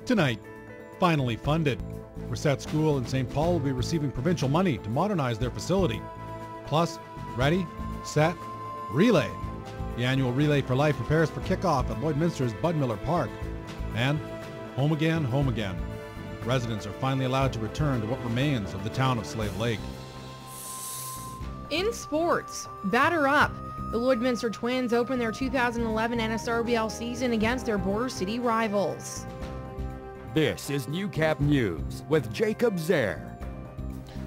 Tonight, finally funded. Racette School in St. Paul will be receiving provincial money to modernize their facility. Plus, ready, set, relay. The annual Relay for Life prepares for kickoff at Lloydminster's Bud Miller Park. And home again, home again. Residents are finally allowed to return to what remains of the town of Slave Lake. In sports, batter up. The Lloydminster Twins open their 2011 NSRBL season against their Border City rivals. This is Newcap News with Jacob Zaire.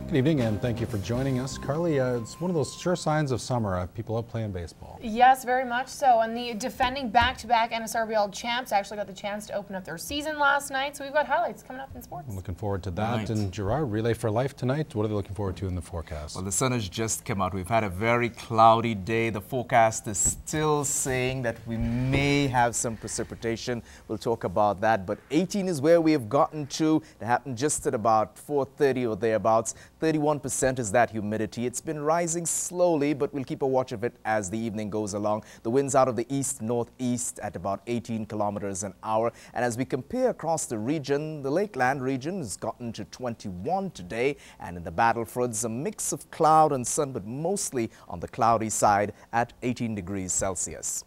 Good evening and thank you for joining us. Carly, it's one of those sure signs of summer, people out playing baseball. Yes, very much so. And the defending back-to-back NSRBL champs actually got the chance to open up their season last night. So we've got highlights coming up in sports. I'm looking forward to that. Right. And Gerard, Relay for Life tonight. What are they looking forward to in the forecast? Well, the sun has just come out. We've had a very cloudy day. The forecast is still saying that we may have some precipitation. We'll talk about that. But 18 is where we have gotten to. It happened just at about 4:30 or thereabouts. 31% is that humidity. It's been rising slowly, but we'll keep a watch of it as the evening goes along. The winds out of the east-northeast at about 18 kilometers an hour. And as we compare across the region, the Lakeland region has gotten to 21 today. And in the Battlefoods, a mix of cloud and sun, but mostly on the cloudy side at 18 degrees Celsius.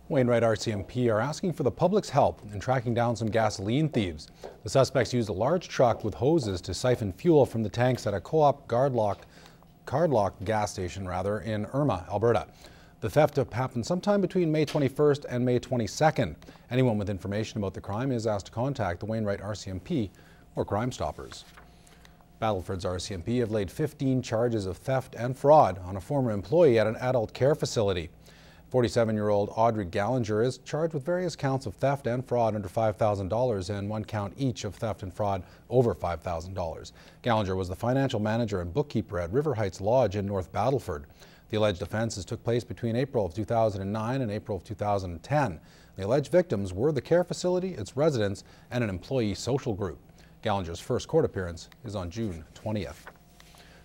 Wainwright RCMP are asking for the public's help in tracking down some gasoline thieves. The suspects used a large truck with hoses to siphon fuel from the tanks at a co-op cardlock gas station in Irma, Alberta. The theft happened sometime between May 21st and May 22nd. Anyone with information about the crime is asked to contact the Wainwright RCMP or Crime Stoppers. Battleford's RCMP have laid 15 charges of theft and fraud on a former employee at an adult care facility. 47-year-old Audrey Gallinger is charged with various counts of theft and fraud under $5,000 and one count each of theft and fraud over $5,000. Gallinger was the financial manager and bookkeeper at River Heights Lodge in North Battleford. The alleged offenses took place between April of 2009 and April of 2010. The alleged victims were the care facility, its residents, and an employee social group. Gallinger's first court appearance is on June 20th.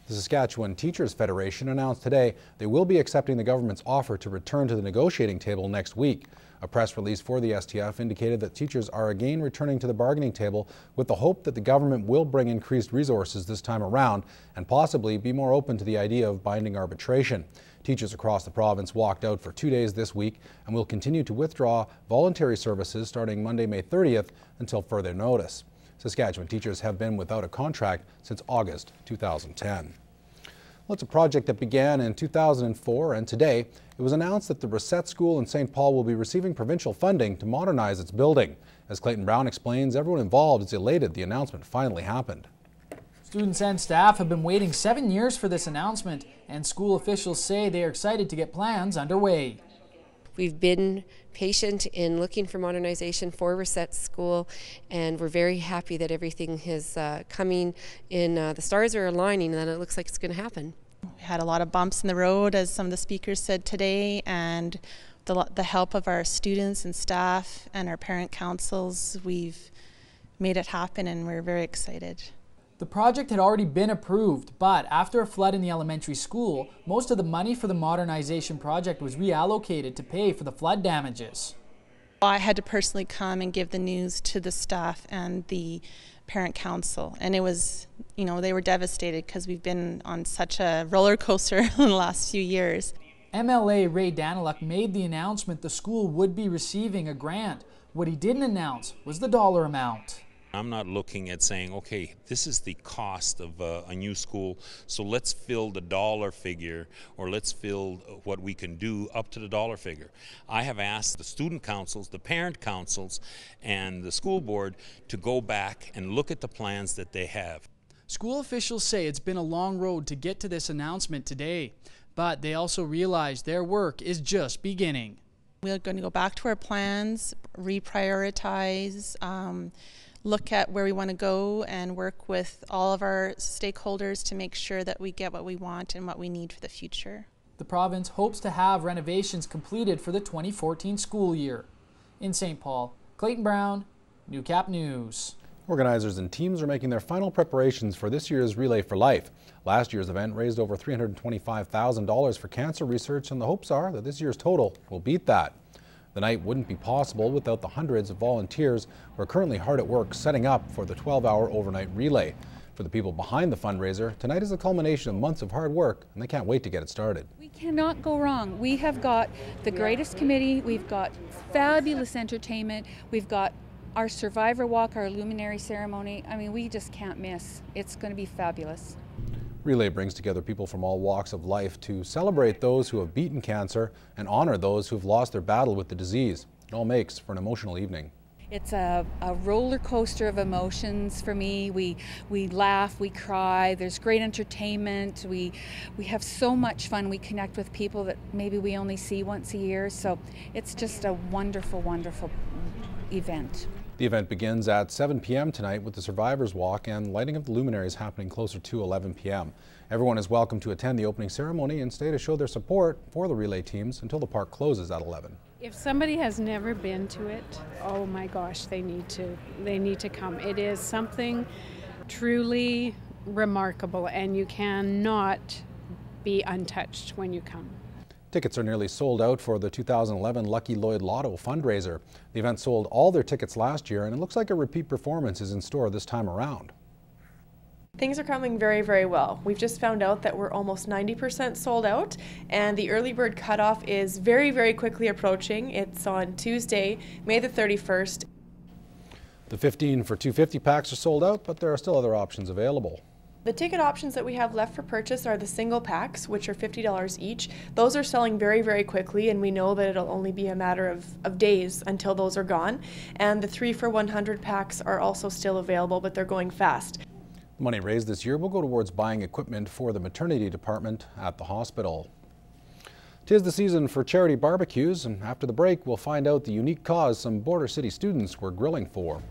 The Saskatchewan Teachers Federation announced today they will be accepting the government's offer to return to the negotiating table next week. A press release for the STF indicated that teachers are again returning to the bargaining table with the hope that the government will bring increased resources this time around and possibly be more open to the idea of binding arbitration. Teachers across the province walked out for 2 days this week and will continue to withdraw voluntary services starting Monday, May 30th until further notice. Saskatchewan teachers have been without a contract since August 2010. Well, it's a project that began in 2004, and today it was announced that the Racette School in St. Paul will be receiving provincial funding to modernize its building. As Clayton Brown explains, everyone involved is elated the announcement finally happened. Students and staff have been waiting 7 years for this announcement, and school officials say they are excited to get plans underway. We've been patient in looking for modernization for Racette School, and we're very happy that everything is coming in. The stars are aligning and it looks like it's going to happen. We had a lot of bumps in the road, as some of the speakers said today, and the help of our students and staff and our parent councils, we've made it happen and we're very excited. The project had already been approved, but after a flood in the elementary school, most of the money for the modernization project was reallocated to pay for the flood damages. I had to personally come and give the news to the staff and the parent council, and it was, they were devastated because we've been on such a roller coaster in the last few years. MLA Ray Daniluk made the announcement the school would be receiving a grant. What he didn't announce was the dollar amount. I'm not looking at saying, okay, this is the cost of a new school, so let's fill the dollar figure, or let's fill what we can do up to the dollar figure. I have asked the student councils, the parent councils, and the school board to go back and look at the plans that they have. School officials say it's been a long road to get to this announcement today, but they also realize their work is just beginning. We're going to go back to our plans, reprioritize, look at where we want to go and work with all of our stakeholders to make sure that we get what we want and what we need for the future. The province hopes to have renovations completed for the 2014 school year. In St. Paul, Clayton Brown, Newcap News. Organizers and teams are making their final preparations for this year's Relay for Life. Last year's event raised over $325,000 for cancer research, and the hopes are that this year's total will beat that. The night wouldn't be possible without the hundreds of volunteers who are currently hard at work setting up for the 12-hour overnight relay. For the people behind the fundraiser, tonight is a culmination of months of hard work, and they can't wait to get it started. We cannot go wrong. We have got the greatest committee, we've got fabulous entertainment, we've got our survivor walk, our luminary ceremony. I mean, we just can't miss. It's going to be fabulous. Relay brings together people from all walks of life to celebrate those who have beaten cancer and honor those who have lost their battle with the disease. It all makes for an emotional evening. It's a roller coaster of emotions for me. We laugh, we cry, there's great entertainment, we have so much fun. We connect with people that maybe we only see once a year, so it's just a wonderful, wonderful event. The event begins at 7 p.m. tonight with the Survivors Walk and lighting of the luminaries happening closer to 11 p.m. Everyone is welcome to attend the opening ceremony and stay to show their support for the relay teams until the park closes at 11. If somebody has never been to it, oh my gosh, they need to come. It is something truly remarkable, and you cannot be untouched when you come. Tickets are nearly sold out for the 2011 Lucky Lloyd Lotto fundraiser. The event sold all their tickets last year, and it looks like a repeat performance is in store this time around. Things are coming very, very well. We've just found out that we're almost 90% sold out, and the early bird cutoff is very, very quickly approaching. It's on Tuesday, May the 31st. The 15 for 250 packs are sold out, but there are still other options available. The ticket options that we have left for purchase are the single packs, which are $50 each. Those are selling very, very quickly, and we know that it'll only be a matter of days until those are gone. And the 3 for 100 packs are also still available, but they're going fast. The money raised this year will go towards buying equipment for the maternity department at the hospital. 'Tis the season for charity barbecues, and after the break we'll find out the unique cause some Border City students were grilling for.